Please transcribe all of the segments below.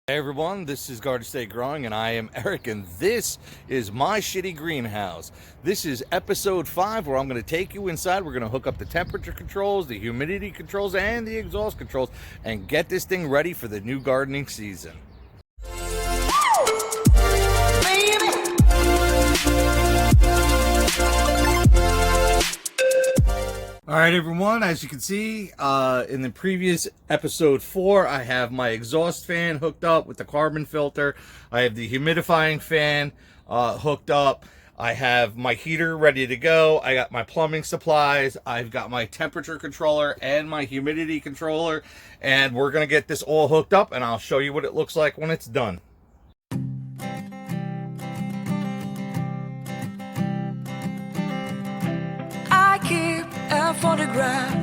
Hey everyone, this is Garden State Growing, and I am Eric, and this is my shitty greenhouse. This is episode 5, where I'm going to take you inside. We're going to hook up the temperature controls, the humidity controls, and the exhaust controls, and get this thing ready for the new gardening season. All right, everyone, as you can see, in the previous episode 4, I have my exhaust fan hooked up with the carbon filter. I have the humidifying fan hooked up. I have my heater ready to go. I got my plumbing supplies. I've got my temperature controller and my humidity controller. And we're going to get this all hooked up, and I'll show you what it looks like when it's done. I keep a photograph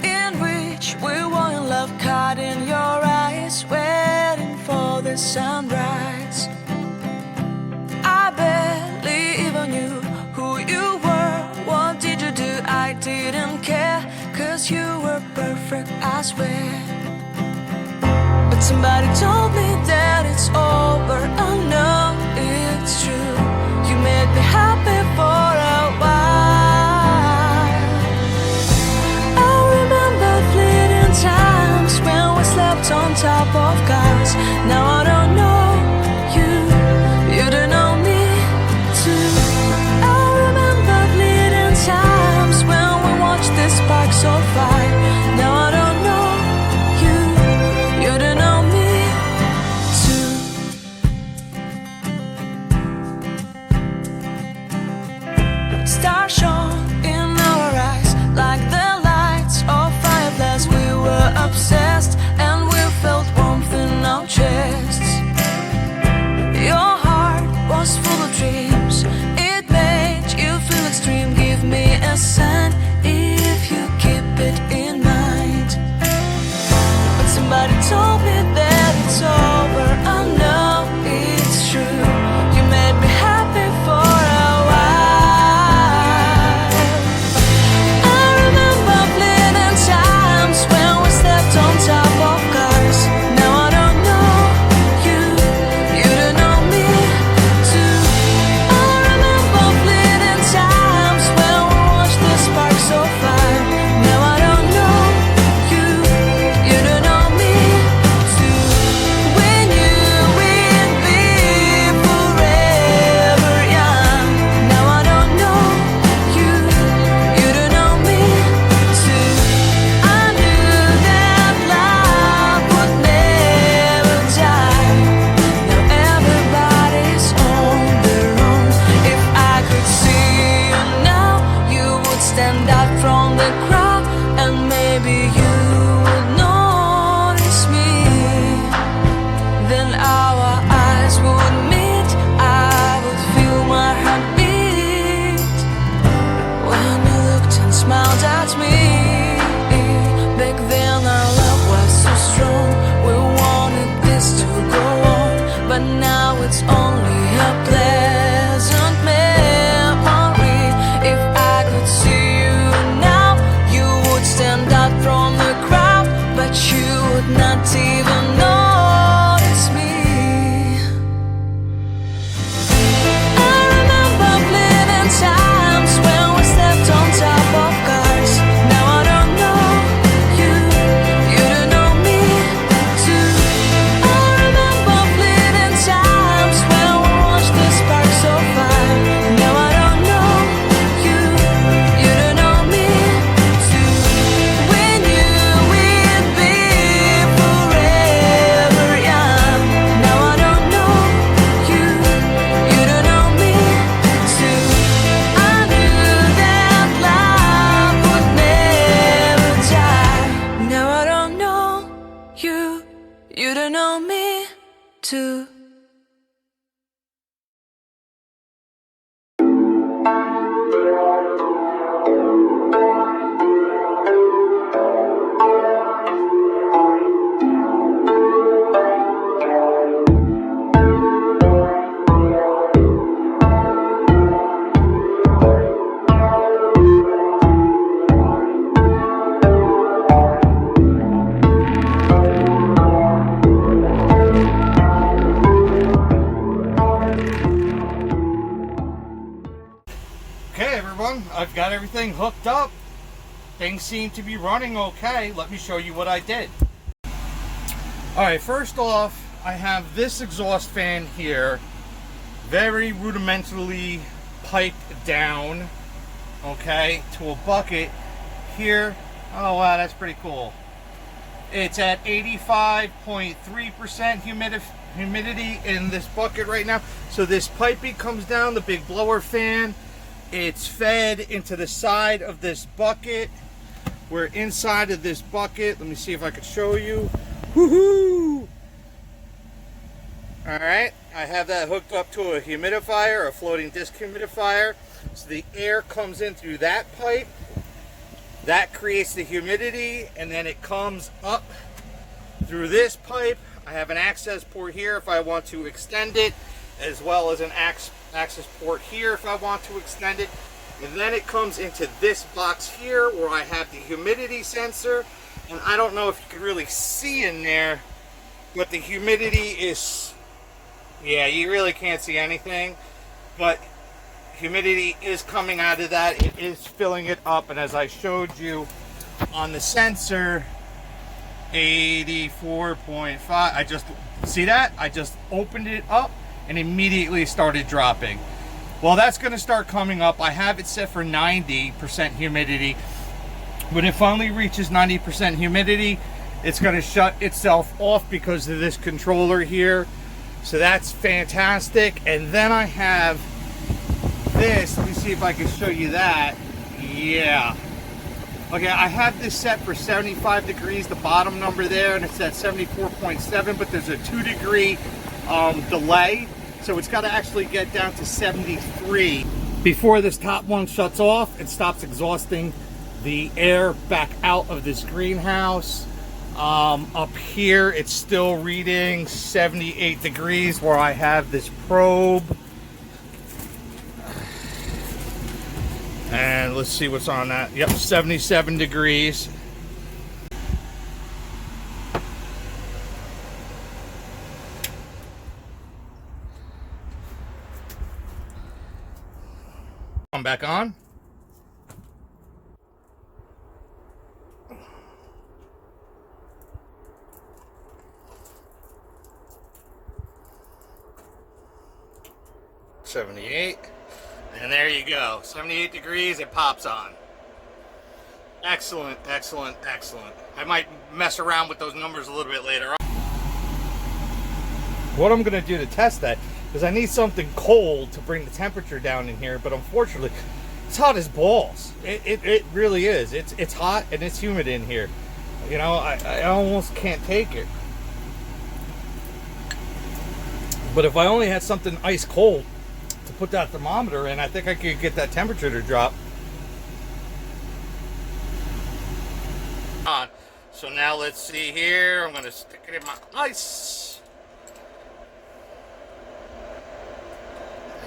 in which we were in love, caught in your eyes, waiting for the sunrise. I barely even knew who you were. What did you do? I didn't care, 'cause you were perfect, I swear. But somebody told me that it's over. I know it's true. You made me happy for a while. I remember fleeting times when we slept on top of cars. Now I don't know you, you don't know me too. I remember fleeting times when we watched the sparks so fire. Now I don't know you, you don't know me too. Stars shone in our eyes like the lights of fireflies. We were obsessed and we felt warmth in our chests. Your heart was full of dreams. It made you feel extreme. Give me a sign if you keep it in mind. But somebody told me that it's over. I know it's true. You made me happy for a while. I remember fleeting times when we slept on top of cars. Now I don't know you, you don't know me too. I remember fleeting times when we watched the sparks so fire. Now I don't know you, you don't know me too. We knew we'd be forever young. Now I don't know you, you don't know me too. I knew that love would never die. Now everybody's on their own. If I could see you now, you would stand out from the crowd, and maybe you would notice me. Then our eyes would meet. I would feel my heart beat when you looked and smiled at me. Back then our love was so strong. We wanted this to go on, but now it's only a pleasant memory. If I could see you now, you would stand out from the crowd, but you would not even notice me. I remember fleeting times when we slept on top of cars. Now I don't know you, you don't know me too. I remember fleeting times when we watched the sparks so fire. Now I don't know you, you don't know me too. We knew we'd be forever young. Now I don't know you, you don't know me too. I knew that love would never die. Now I don't know you, you don't know me too. got everything hooked up. Things seem to be running okay. Let me show you what I did. Alright, first off, I have this exhaust fan here, very rudimentarily piped down, okay, to a bucket here. Oh wow, that's pretty cool. It's at 85.3% humidity in this bucket right now. So this piping comes down, the big blower fan. It's fed into the side of this bucket. We're inside of this bucket. Let me see if I can show you. Woohoo! Alright, I have that hooked up to a humidifier, a floating disc humidifier. So the air comes in through that pipe. That creates the humidity, and then it comes up through this pipe. I have an access port here if I want to extend it, as well as an access port here if I want to extend it. And then it comes into this box here where I have the humidity sensor. And I don't know if you can really see in there, but the humidity is, yeah, you really can't see anything. But humidity is coming out of that. It is filling it up. And as I showed you on the sensor, 84.5. I just, see that? I just opened it up and immediately started dropping. Well, that's going to start coming up. I have it set for 90% humidity. When it finally reaches 90% humidity, it's going to shut itself off because of this controller here. So that's fantastic. And then I have this. Let me see if I can show you that. Yeah. Okay, I have this set for 75 degrees, the bottom number there, and it's at 74.7, but there's a 2-degree delay. So it's got to actually get down to 73 before this top one shuts off and stops exhausting the air back out of this greenhouse. Up here, it's still reading 78 degrees where I have this probe. And let's see what's on that. Yep, 77 degrees. Come back on. $78. And there you go. 78 degrees, it pops on. Excellent, excellent, excellent. I might mess around with those numbers a little bit later on. What I'm going to do to test that is I need something cold to bring the temperature down in here, but unfortunately, it's hot as balls. It really is. It's hot and it's humid in here. You know, I almost can't take it. But if I only had something ice cold to put that thermometer in, I think I could get that temperature to drop. So now let's see here. I'm going to stick it in my ice.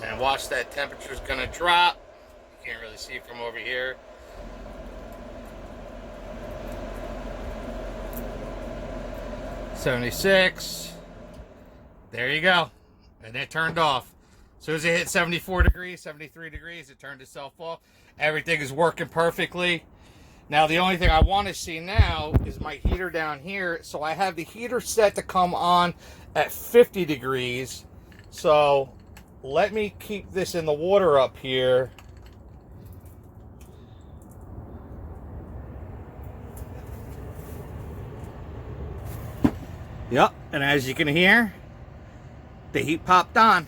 And watch that temperature's going to drop. You can't really see from over here. $76. There you go. And it turned off. As soon as it hit 74 degrees, 73 degrees, it turned itself off. Everything is working perfectly. Now, the only thing I want to see now is my heater down here. So I have the heater set to come on at 50 degrees. So let me keep this in the water up here. Yep, and as you can hear, the heat popped on.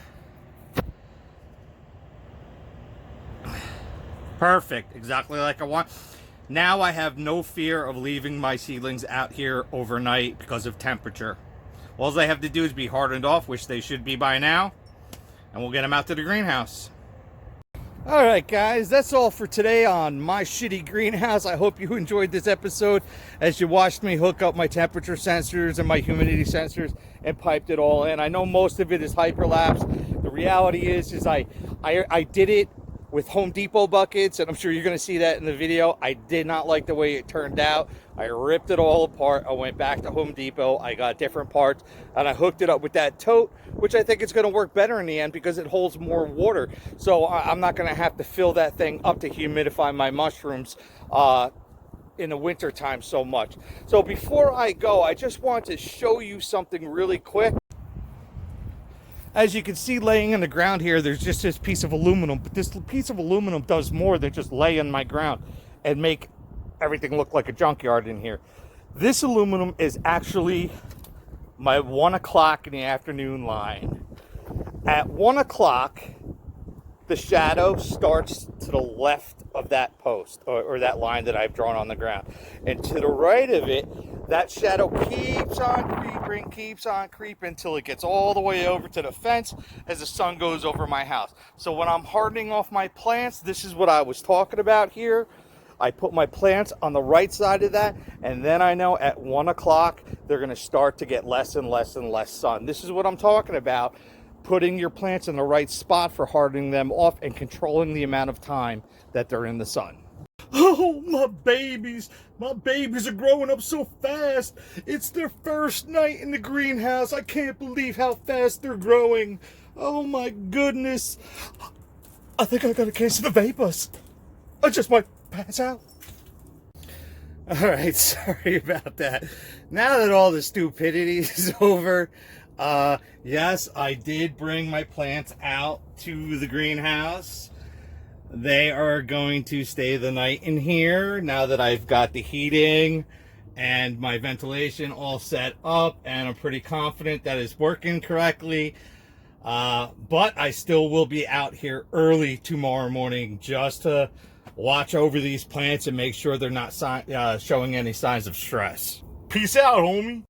Perfect, exactly like I want. Now I have no fear of leaving my seedlings out here overnight because of temperature. All they have to do is be hardened off, which they should be by now, and we'll get them out to the greenhouse. Alright guys, that's all for today on my shitty greenhouse. I hope you enjoyed this episode as you watched me hook up my temperature sensors and my humidity sensors and piped it all in. I know most of it is hyperlapse. The reality is I did it with Home Depot buckets, and I'm sure you're going to see that in the video. I did not like the way it turned out. I ripped it all apart. I went back to Home Depot. I got different parts, and I hooked it up with that tote, which I think is going to work better in the end because it holds more water. So I'm not going to have to fill that thing up to humidify my mushrooms in the winter time so much. So before I go, I just want to show you something really quick. As you can see laying in the ground here, there's just this piece of aluminum, but this piece of aluminum does more than just lay in my ground and make everything look like a junkyard in here. This aluminum is actually my 1 o'clock in the afternoon line. At 1 o'clock, the shadow starts to the left of that post or that line that I've drawn on the ground. And to the right of it, that shadow keeps on creeping until it gets all the way over to the fence as the sun goes over my house. So when I'm hardening off my plants, this is what I was talking about here. I put my plants on the right side of that, and then I know at 1 o'clock, they're gonna start to get less and less and less sun. This is what I'm talking about. Putting your plants in the right spot for hardening them off and controlling the amount of time that they're in the sun. Oh, my babies are growing up so fast. It's their first night in the greenhouse. I can't believe how fast they're growing. Oh my goodness. I think I got a case of the vapors. I just might pass out. All right, sorry about that. Now that all the stupidity is over, yes, I did bring my plants out to the greenhouse. They are going to stay the night in here now that I've got the heating and my ventilation all set up, and I'm pretty confident that it's working correctly. But I still will be out here early tomorrow morning just to watch over these plants and make sure they're not showing any signs of stress. Peace out, homie.